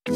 To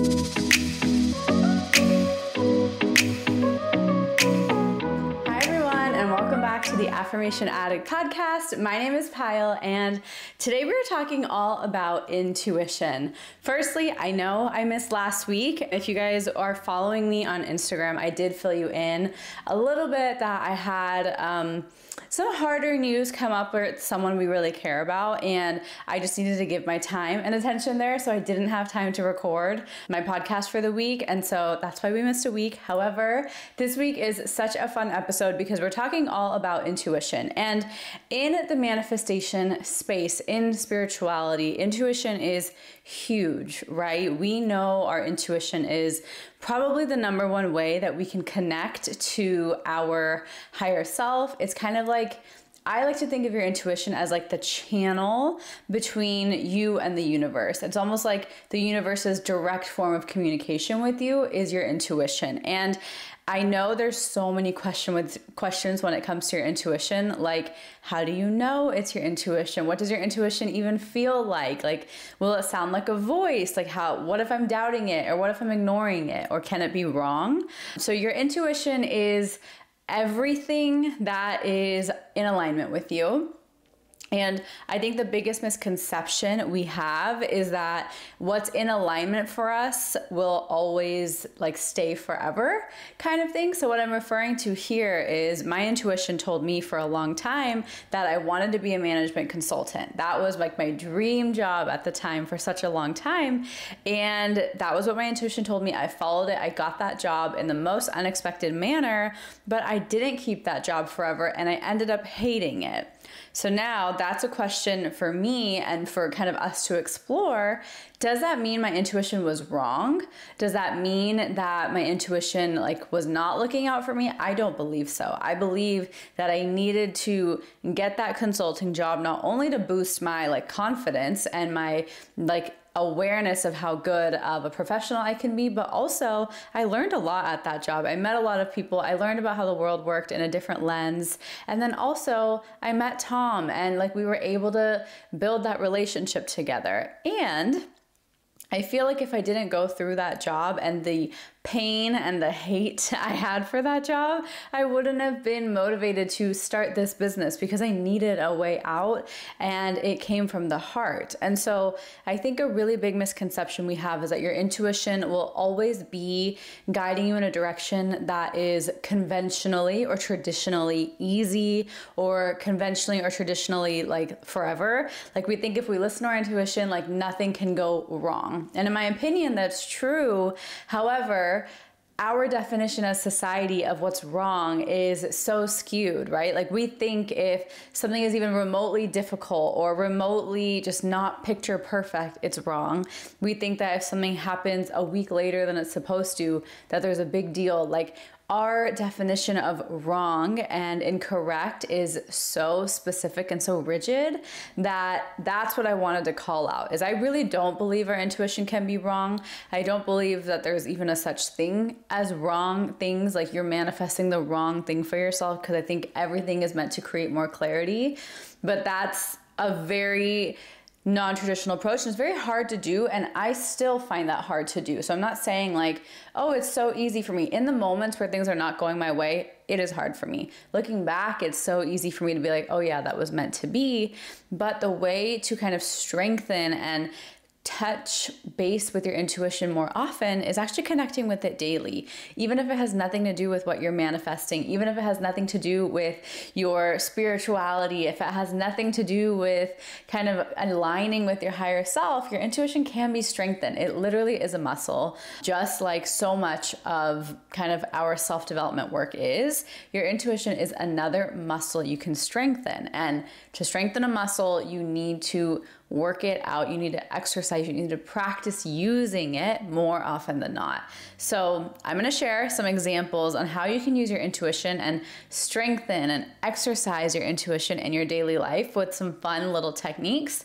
the Affirmation Addict Podcast. My name is Pyle, and today we're talking all about intuition. Firstly, I know I missed last week. If you guys are following me on Instagram, I did fill you in a little bit that I had some harder news come up with someone we really care about, and I just needed to give my time and attention there, so I didn't have time to record my podcast for the week, and so that's why we missed a week. However, this week is such a fun episode because we're talking all about intuition. And in the manifestation space, in spirituality, intuition is huge, right? We know our intuition is probably the number one way that we can connect to our higher self. It's kind of like, I like to think of your intuition as like the channel between you and the universe. It's almost like the universe's direct form of communication with you is your intuition. And I know there's so many questions when it comes to your intuition, like, how do you know it's your intuition? What does your intuition even feel like? Like, will it sound like a voice? Like, what if I'm doubting it? Or what if I'm ignoring it? Or can it be wrong? So your intuition is everything that is in alignment with you. And I think the biggest misconception we have is that what's in alignment for us will always like stay forever kind of thing. So what I'm referring to here is my intuition told me for a long time that I wanted to be a management consultant. That was like my dream job at the time for such a long time. And that was what my intuition told me. I followed it. I got that job in the most unexpected manner, but I didn't keep that job forever and I ended up hating it. So now that's a question for me and for kind of us to explore. Does that mean my intuition was wrong? Does that mean that my intuition was not looking out for me? I don't believe so. I believe that I needed to get that consulting job not only to boost my confidence and my awareness of how good of a professional I can be, but also I learned a lot at that job. I met a lot of people. I learned about how the world worked in a different lens. And then also I met Tom and we were able to build that relationship together. And I feel like if I didn't go through that job and the pain and the hate I had for that job, I wouldn't have been motivated to start this business because I needed a way out and it came from the heart. And so I think a really big misconception we have is that your intuition will always be guiding you in a direction that is conventionally or traditionally easy or conventionally or traditionally forever. We think if we listen to our intuition, nothing can go wrong. And in my opinion, that's true. However, our definition as society of what's wrong is so skewed, right? We think if something is even remotely difficult or remotely just not picture perfect, it's wrong. We think that if something happens a week later than it's supposed to, that there's a big deal. Our definition of wrong and incorrect is so specific and so rigid that that's what I wanted to call out. Is I really don't believe our intuition can be wrong. I don't believe that there's even a such thing as wrong things, like you're manifesting the wrong thing for yourself, because I think everything is meant to create more clarity. But that's a very non-traditional approach, and it's very hard to do, and I still find that hard to do. So I'm not saying oh, it's so easy for me. In the moments where things are not going my way, it is hard for me. Looking back, it's so easy for me to be oh yeah, that was meant to be. But the way to kind of strengthen and touch base with your intuition more often is actually connecting with it daily, even if it has nothing to do with what you're manifesting, even if it has nothing to do with your spirituality, if it has nothing to do with kind of aligning with your higher self, your intuition can be strengthened. It literally is a muscle, just like so much of kind of our self-development work is. Your intuition is another muscle you can strengthen. And to strengthen a muscle, you need to work it out. You need to exercise. You need to practice using it more often than not. So I'm going to share some examples on how you can use your intuition and strengthen and exercise your intuition in your daily life with some fun little techniques.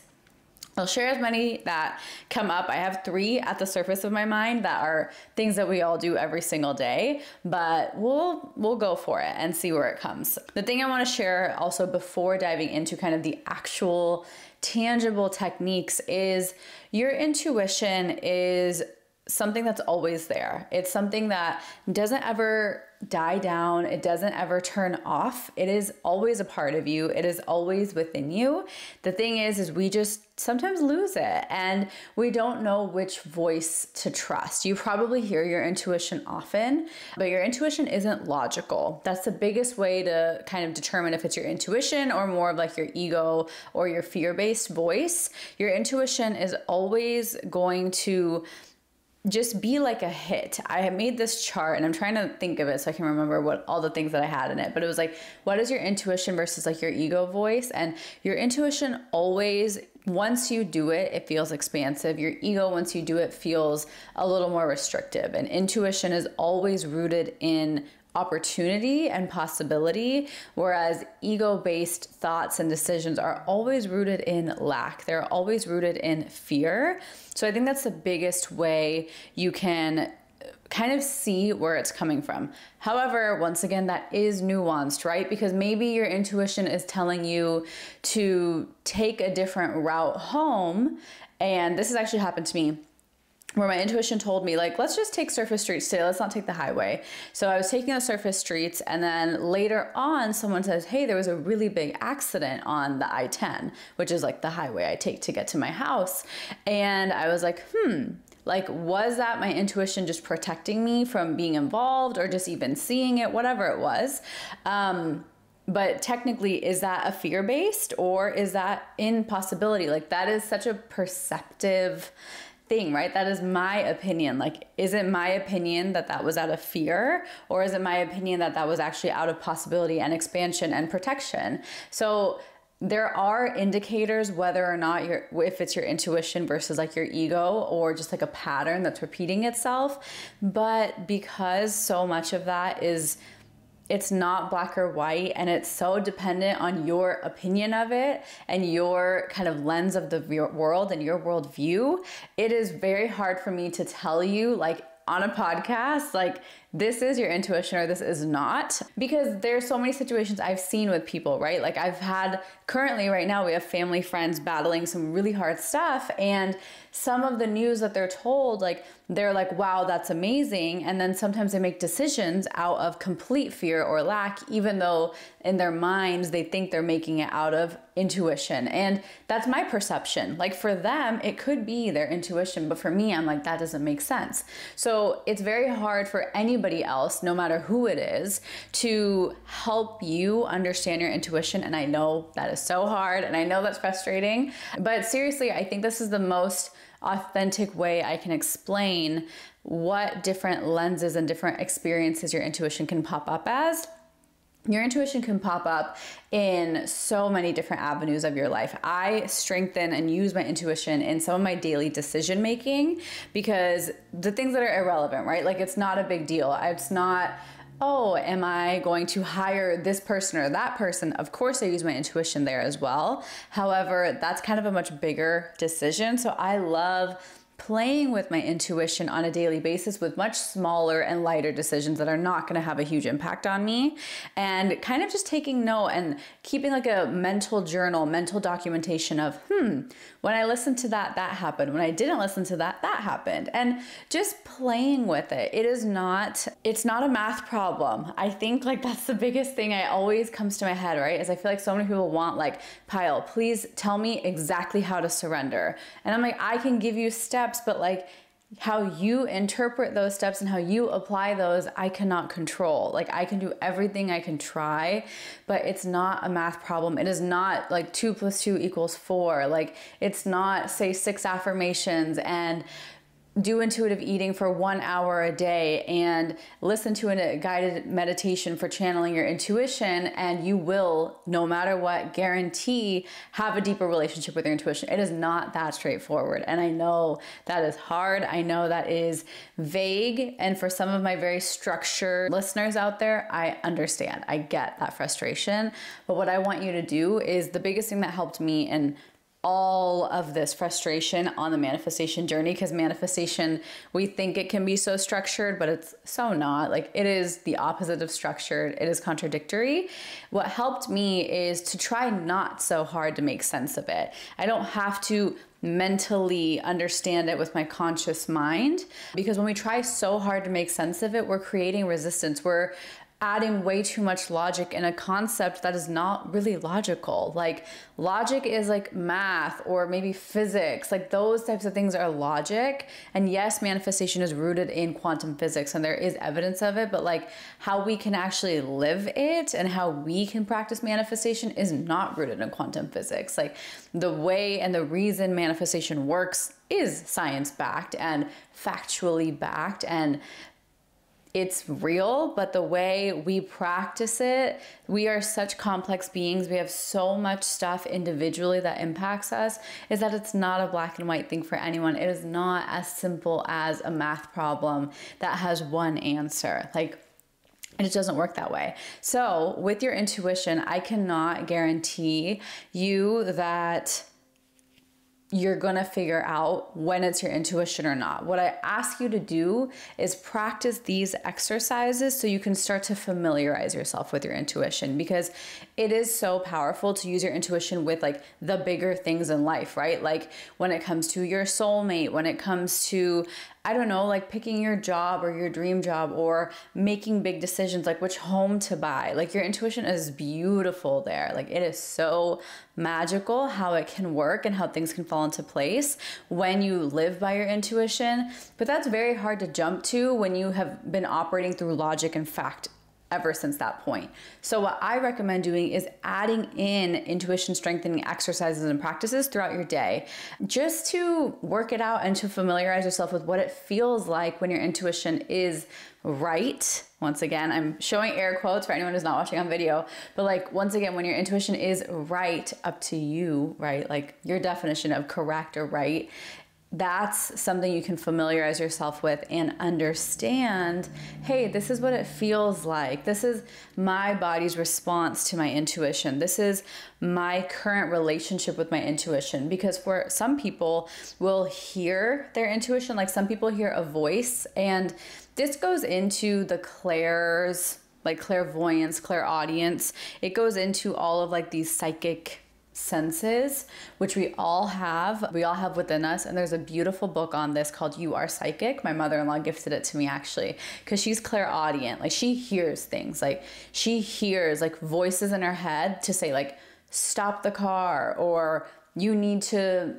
I'll share as many that come up. I have 3 at the surface of my mind that are things that we all do every single day, but we'll go for it and see where it comes. The thing I want to share also before diving into kind of the actual tangible techniques is your intuition is something that's always there. It's something that doesn't ever die down. It doesn't ever turn off. It is always a part of you. It is always within you. The thing is we just sometimes lose it and we don't know which voice to trust. You probably hear your intuition often, but your intuition isn't logical. That's the biggest way to kind of determine if it's your intuition or more of like your ego or your fear-based voice. Your intuition is always going to just be like a hit. I have made this chart and I'm trying to think of it so I can remember what all the things that I had in it. But it was like, what is your intuition versus like your ego voice? And your intuition always, once you do it, it feels expansive. Your ego, once you do it, feels a little more restrictive. And intuition is always rooted in opportunity and possibility, whereas ego-based thoughts and decisions are always rooted in lack. They're always rooted in fear. So I think that's the biggest way you can kind of see where it's coming from. However, once again, that is nuanced, right? Because maybe your intuition is telling you to take a different route home. And this has actually happened to me, where my intuition told me, like, let's just take surface streets today. Let's not take the highway. So I was taking the surface streets, and then later on, someone says, hey, there was a really big accident on the I-10, which is like the highway I take to get to my house. And I was like, like, was that my intuition just protecting me from being involved or just even seeing it, whatever it was. But technically, is that a fear-based or is that in possibility? Like, that is such a perceptive thing, right? That is my opinion. Like, is it my opinion that that was out of fear, or is it my opinion that that was actually out of possibility and expansion and protection? So there are indicators whether or not if it's your intuition versus like your ego or just like a pattern that's repeating itself. But because so much of that is, it's not black or white, and it's so dependent on your opinion of it and your kind of lens of the world and your worldview, it is very hard for me to tell you, like, on a podcast, like, this is your intuition or this is not, because there's so many situations I've seen with people, right? Like, I've had, currently right now, we have family friends battling some really hard stuff, and some of the news that they're told, like, they're like, wow, that's amazing. And then sometimes they make decisions out of complete fear or lack, even though in their minds they think they're making it out of intuition. And that's my perception. Like, for them, it could be their intuition, but for me, I'm like, that doesn't make sense. So it's very hard for anybody else, no matter who it is, to help you understand your intuition. And I know that is so hard, and I know that's frustrating, but seriously, I think this is the most authentic way I can explain what different lenses and different experiences your intuition can pop up as. Your intuition can pop up in so many different avenues of your life. I strengthen and use my intuition in some of my daily decision making, because the things that are irrelevant, right? Like, it's not a big deal. It's not, oh, am I going to hire this person or that person? Of course, I use my intuition there as well. However, that's kind of a much bigger decision. So I love playing with my intuition on a daily basis with much smaller and lighter decisions that are not going to have a huge impact on me, and kind of just taking note and keeping like a mental journal, mental documentation of, when I listened to that, that happened. When I didn't listen to that, that happened. And just playing with it. It's not a math problem. I think like that's the biggest thing I always comes to my head, right? Is I feel like so many people want, like, Pyle, please tell me exactly how to surrender. And I'm like, I can give you steps, but like, how you interpret those steps and how you apply those, I cannot control. Like, I can do everything I can try, but it's not a math problem. It is not like 2 + 2 = 4. Like, it's not, say, 6 affirmations and do intuitive eating for 1 hour a day and listen to a guided meditation for channeling your intuition, and you will, no matter what, guarantee have a deeper relationship with your intuition. It is not that straightforward. And I know that is hard. I know that is vague. And for some of my very structured listeners out there, I understand. I get that frustration. But what I want you to do is the biggest thing that helped me, and all of this frustration on the manifestation journey, because manifestation, we think it can be so structured, but it's so not. Like, it is the opposite of structured. It is contradictory. What helped me is to try not so hard to make sense of it. I don't have to mentally understand it with my conscious mind, because when we try so hard to make sense of it, we're creating resistance. We're adding way too much logic in a concept that is not really logical. Like, logic is like math or maybe physics. Like, those types of things are logic. And yes, manifestation is rooted in quantum physics and there is evidence of it, but like how we can actually live it and how we can practice manifestation is not rooted in quantum physics. Like, the way and the reason manifestation works is science backed and factually backed, and it's real, but the way we practice it, we are such complex beings. We have so much stuff individually that impacts us, is that it's not a black and white thing for anyone. It is not as simple as a math problem that has one answer. Like, it just doesn't work that way. So with your intuition, I cannot guarantee you that you're gonna figure out when it's your intuition or not. What I ask you to do is practice these exercises so you can start to familiarize yourself with your intuition, because it is so powerful to use your intuition with like the bigger things in life, right? Like when it comes to your soulmate, when it comes to, I don't know, like picking your job or your dream job, or making big decisions like which home to buy. Like, your intuition is beautiful there. Like, it is so magical how it can work and how things can fall into place when you live by your intuition. But that's very hard to jump to when you have been operating through logic and fact ever since that point. So what I recommend doing is adding in intuition strengthening exercises and practices throughout your day, just to work it out and to familiarize yourself with what it feels like when your intuition is right. Once again, I'm showing air quotes for anyone who's not watching on video, but like, once again, when your intuition is right, up to you, right? Like, your definition of correct or right, that's something you can familiarize yourself with and understand, hey, this is what it feels like. This is my body's response to my intuition. This is my current relationship with my intuition. Because for some people will hear their intuition, like some people hear a voice, and this goes into the clairs, like clairvoyance, clairaudience. It goes into all of like these psychic senses, which we all have within us. And there's a beautiful book on this called You Are Psychic. My mother-in-law gifted it to me, actually, because she's clairaudient. Like, she hears things, like she hears like voices in her head to say like, stop the car, or you need to,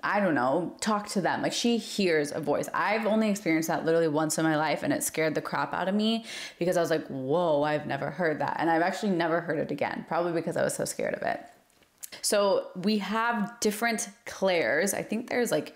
I don't know, talk to them. Like, she hears a voice. I've only experienced that literally once in my life, and it scared the crap out of me, because I was like, whoa, I've never heard that. And I've actually never heard it again, probably because I was so scared of it. So we have different clairs. I think there's like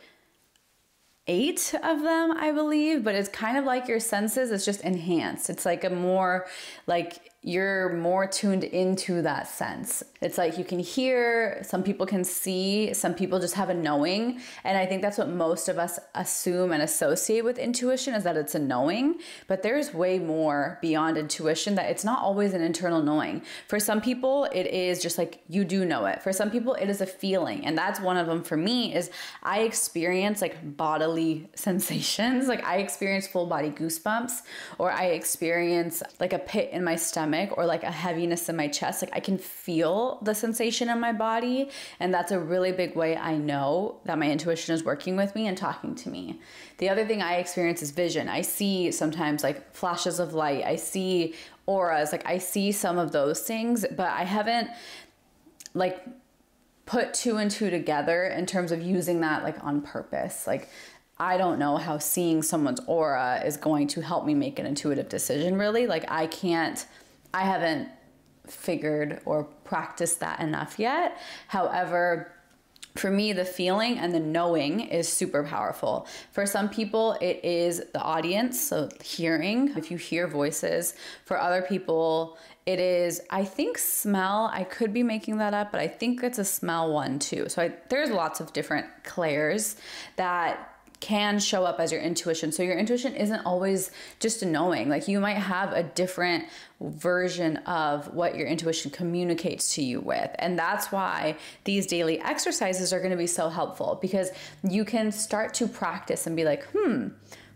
8 of them, I believe, but it's kind of like your senses. It's just enhanced. It's like a more, like, you're more tuned into that sense. It's like you can hear, some people can see, some people just have a knowing. And I think that's what most of us assume and associate with intuition, is that it's a knowing. But there's way more beyond intuition, that it's not always an internal knowing. For some people, it is just like you do know it. For some people, it is a feeling. And that's one of them for me, is I experience like bodily sensations. Like, I experience full body goosebumps, or I experience like a pit in my stomach, or like a heaviness in my chest. Like, I can feel the sensation in my body. And that's a really big way I know that my intuition is working with me and talking to me. The other thing I experience is vision. I see sometimes like flashes of light. I see auras. Like, I see some of those things, but I haven't like put 2 and 2 together in terms of using that like on purpose. Like, I don't know how seeing someone's aura is going to help me make an intuitive decision, really. Like, I haven't figured or practiced that enough yet. However, for me, the feeling and the knowing is super powerful. For some people, it is the audience, so hearing, if you hear voices. For other people, it is, I think, smell. I could be making that up, but I think it's a smell one too. So there's lots of different clairs that can show up as your intuition. So your intuition isn't always just a knowing. Like you might have a different version of what your intuition communicates to you with. And that's why these daily exercises are going to be so helpful, because you can start to practice and be like,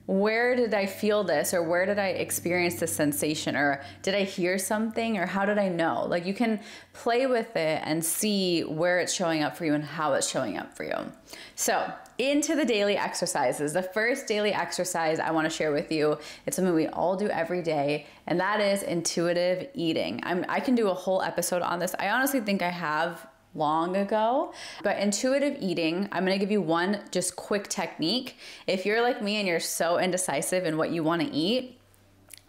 where did I feel this? Or where did I experience this sensation? Or did I hear something? Or how did I know? Like you can play with it and see where it's showing up for you and how it's showing up for you. So into the daily exercises. The first daily exercise I want to share with you, it's something we all do every day, and that is intuitive eating. I can do a whole episode on this. I honestly think I have long ago, but intuitive eating, I'm going to give you one just quick technique. If you're like me and you're so indecisive in what you want to eat,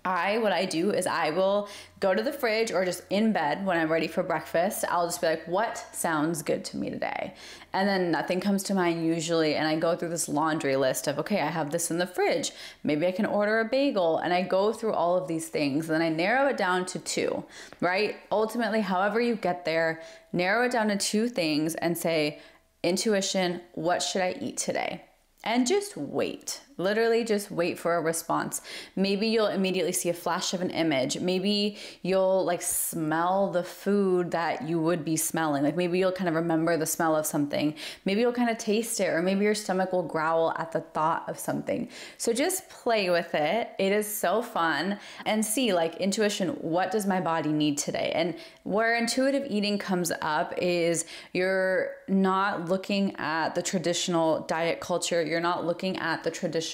what I do is I will go to the fridge or just in bed when I'm ready for breakfast. I'll just be like, what sounds good to me today? And then nothing comes to mind usually. And I go through this laundry list of, okay, I have this in the fridge. Maybe I can order a bagel. And I go through all of these things. And then I narrow it down to 2, right? Ultimately, however you get there, narrow it down to 2 things and say, intuition, what should I eat today? And just wait. Literally just wait for a response. Maybe you'll immediately see a flash of an image. Maybe you'll like smell the food that you would be smelling. Like maybe you'll kind of remember the smell of something. Maybe you'll kind of taste it, or maybe your stomach will growl at the thought of something. So just play with it. It is so fun. And see, like, intuition, what does my body need today? And where intuitive eating comes up is you're not looking at the traditional diet culture. You're not looking at the traditional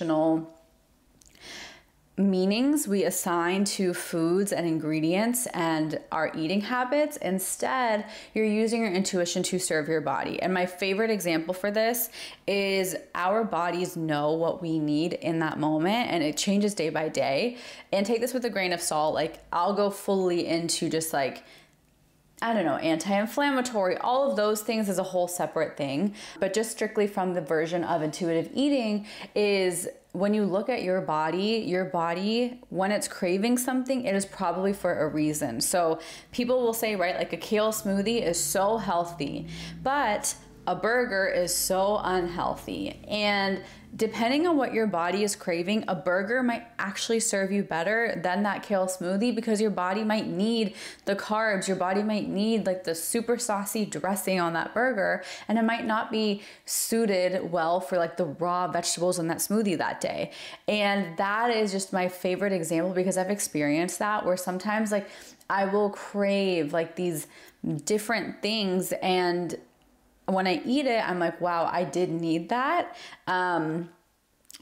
meanings we assign to foods and ingredients and our eating habits. Instead, you're using your intuition to serve your body. And my favorite example for this is our bodies know what we need in that moment, and it changes day by day. And take this with a grain of salt. Like, I'll go fully into just like, I don't know, anti-inflammatory, all of those things is a whole separate thing. But just strictly from the version of intuitive eating is when you look at your body, when it's craving something, it is probably for a reason. So people will say, right, like a kale smoothie is so healthy, but a burger is so unhealthy. And depending on what your body is craving, a burger might actually serve you better than that kale smoothie, because your body might need the carbs, your body might need like the super saucy dressing on that burger, and it might not be suited well for like the raw vegetables in that smoothie that day. And that is just my favorite example, because I've experienced that, where sometimes like I will crave like these different things, and when I eat it, I'm like, wow, I did need that.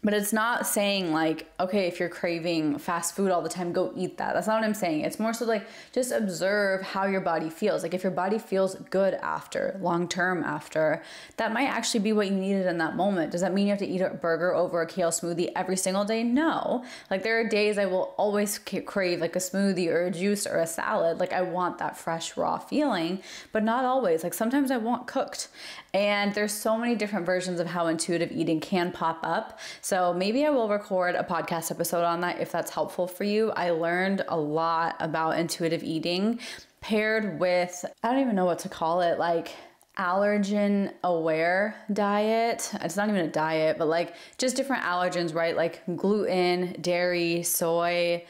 But it's not saying like, okay, if you're craving fast food all the time, go eat that. That's not what I'm saying. It's more so like, just observe how your body feels. Like if your body feels good after, long-term after, that might actually be what you needed in that moment. Does that mean you have to eat a burger over a kale smoothie every single day? No. Like there are days I will always crave like a smoothie or a juice or a salad. Like I want that fresh, raw feeling, but not always. Like sometimes I want cooked. And there's so many different versions of how intuitive eating can pop up. So maybe I will record a podcast episode on that if that's helpful for you. I learned a lot about intuitive eating paired with, I don't even know what to call it, like allergen aware diet. It's not even a diet, but like just different allergens, right? Like gluten, dairy, soy,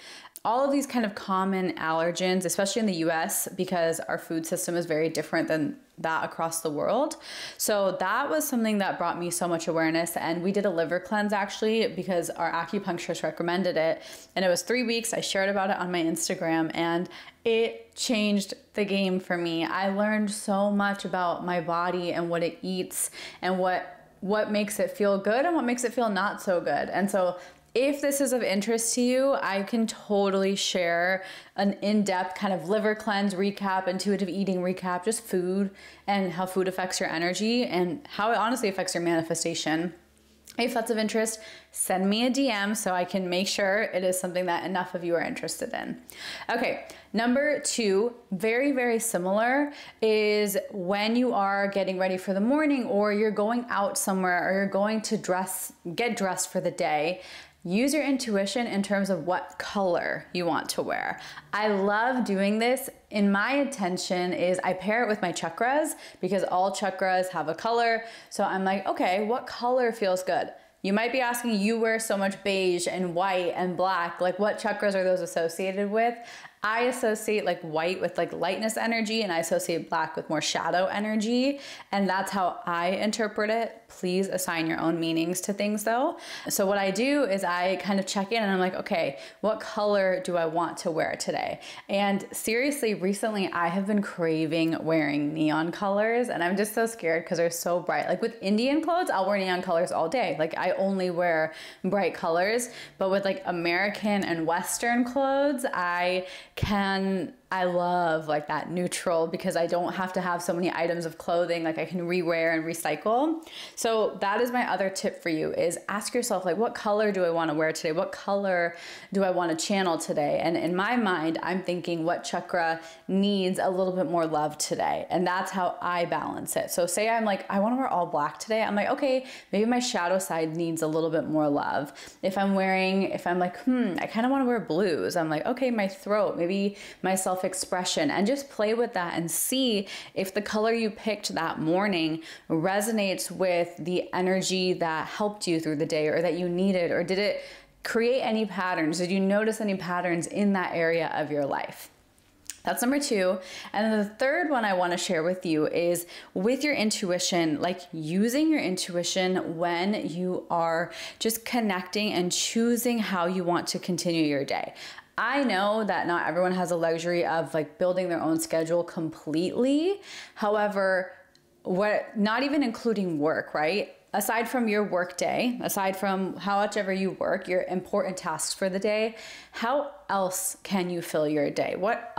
all of these kind of common allergens, especially in the US, because our food system is very different than that across the world. So that was something that brought me so much awareness. And we did a liver cleanse actually, because our acupuncturist recommended it. And it was 3 weeks. I shared about it on my Instagram, and it changed the game for me. I learned so much about my body and what it eats and what makes it feel good and what makes it feel not so good. And so if this is of interest to you, I can totally share an in-depth kind of liver cleanse recap, intuitive eating recap, just food and how food affects your energy and how it honestly affects your manifestation. If that's of interest, send me a DM so I can make sure it is something that enough of you are interested in. Okay, number 2, very, very similar, is when you are getting ready for the morning or you're going out somewhere or you're going to get dressed for the day. Use your intuition in terms of what color you want to wear. I love doing this. And my intention is I pair it with my chakras, because all chakras have a color. So I'm like, okay, what color feels good? You might be asking, you wear so much beige and white and black, like what chakras are those associated with? I associate like white with like lightness energy, and I associate black with more shadow energy. And that's how I interpret it. Please assign your own meanings to things though. So what I do is I kind of check in and I'm like, okay, what color do I want to wear today? And seriously, recently I have been craving wearing neon colors, and I'm just so scared because they're so bright. Like with Indian clothes, I'll wear neon colors all day. Like I only wear bright colors, but with like American and Western clothes, I love like that neutral, because I don't have to have so many items of clothing. Like I can rewear and recycle. So that is my other tip for you, is ask yourself, like, what color do I want to wear today? What color do I want to channel today? And in my mind, I'm thinking what chakra needs a little bit more love today. And that's how I balance it. So say I'm like, I want to wear all black today. I'm like, okay, maybe my shadow side needs a little bit more love. If I'm like, I kind of want to wear blues. I'm like, okay, my throat, maybe my self-expression, and just play with that and see if the color you picked that morning resonates with the energy that helped you through the day or that you needed, or did it create any patterns? Did you notice any patterns in that area of your life? That's number 2. And then the third one I want to share with you is with your intuition, like using your intuition when you are just connecting and choosing how you want to continue your day. I know that not everyone has the luxury of like building their own schedule completely. However, not even including work, right? Aside from your work day, aside from how much ever you work, your important tasks for the day, how else can you fill your day? What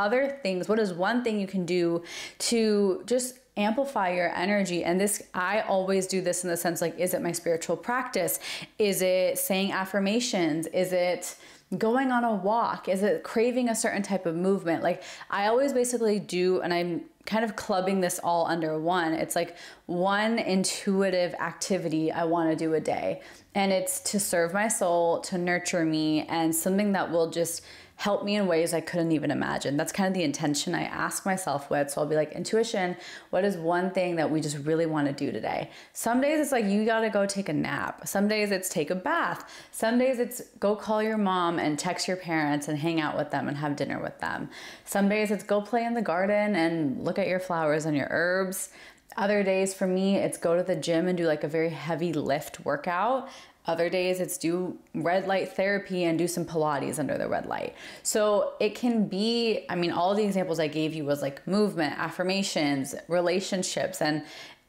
is one thing you can do to just amplify your energy? And this, I always do this in the sense like, is it my spiritual practice? Is it saying affirmations? Is it going on a walk? Is it craving a certain type of movement? Like I always basically do, and I'm kind of clubbing this all under one. It's like one intuitive activity I want to do a day. And it's to serve my soul, to nurture me, and something that will just help me in ways I couldn't even imagine. That's kind of the intention I ask myself with. So I'll be like, intuition, what is one thing that we just really want to do today? Some days it's like, you got to go take a nap. Some days it's take a bath. Some days it's go call your mom and text your parents and hang out with them and have dinner with them. Some days it's go play in the garden and look at your flowers and your herbs. Other days for me, it's go to the gym and do like a very heavy lift workout. Other days it's do red light therapy and do some Pilates under the red light. So it can be, all the examples I gave you was like movement, affirmations, relationships, and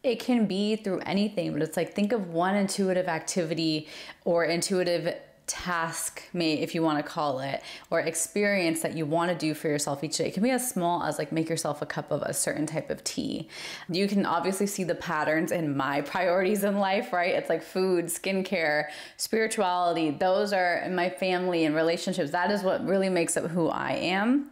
it can be through anything, but it's like, think of one intuitive activity or intuitive task, if you want to call it, or experience that you want to do for yourself each day. It can be as small as like make yourself a cup of a certain type of tea. You can obviously see the patterns in my priorities in life, right? It's like food, skincare, spirituality. Those are in my family and relationships. That is what really makes up who I am.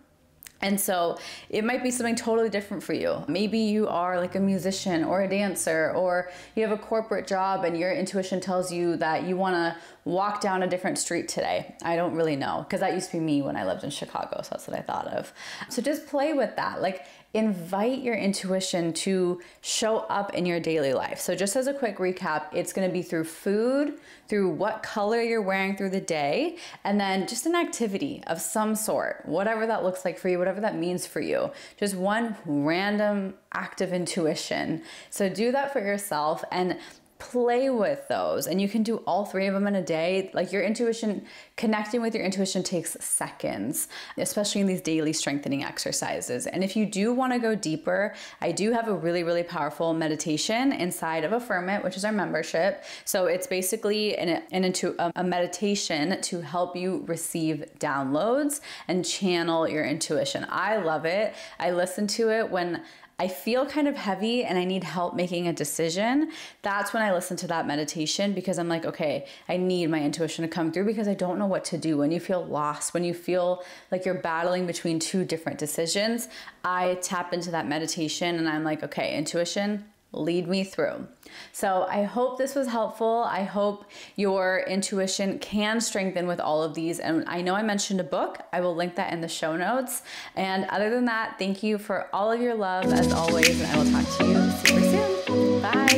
And so it might be something totally different for you. Maybe you are like a musician or a dancer, or you have a corporate job and your intuition tells you that you want to walk down a different street today. I don't really know, because that used to be me when I lived in Chicago. So that's what I thought of. So just play with that. Like invite your intuition to show up in your daily life. So just as a quick recap, it's going to be through food, through what color you're wearing through the day, and then just an activity of some sort, whatever that looks like for you, whatever that means for you. Just one random act of intuition. So do that for yourself and play with those, and you can do all 3 of them in a day. Like your intuition, connecting with your intuition takes seconds, especially in these daily strengthening exercises. And if you do want to go deeper, I do have a really, really powerful meditation inside of Affirm It, which is our membership. So it's basically a meditation to help you receive downloads and channel your intuition. I love it. I listen to it when I feel kind of heavy and I need help making a decision. That's when I listen to that meditation, because I'm like, okay, I need my intuition to come through because I don't know what to do. When you feel lost, when you feel like you're battling between 2 different decisions, I tap into that meditation and I'm like, okay, intuition, lead me through. So I hope this was helpful. I hope your intuition can strengthen with all of these. And I know I mentioned a book. I will link that in the show notes. And other than that, thank you for all of your love as always. And I will talk to you super soon. Bye.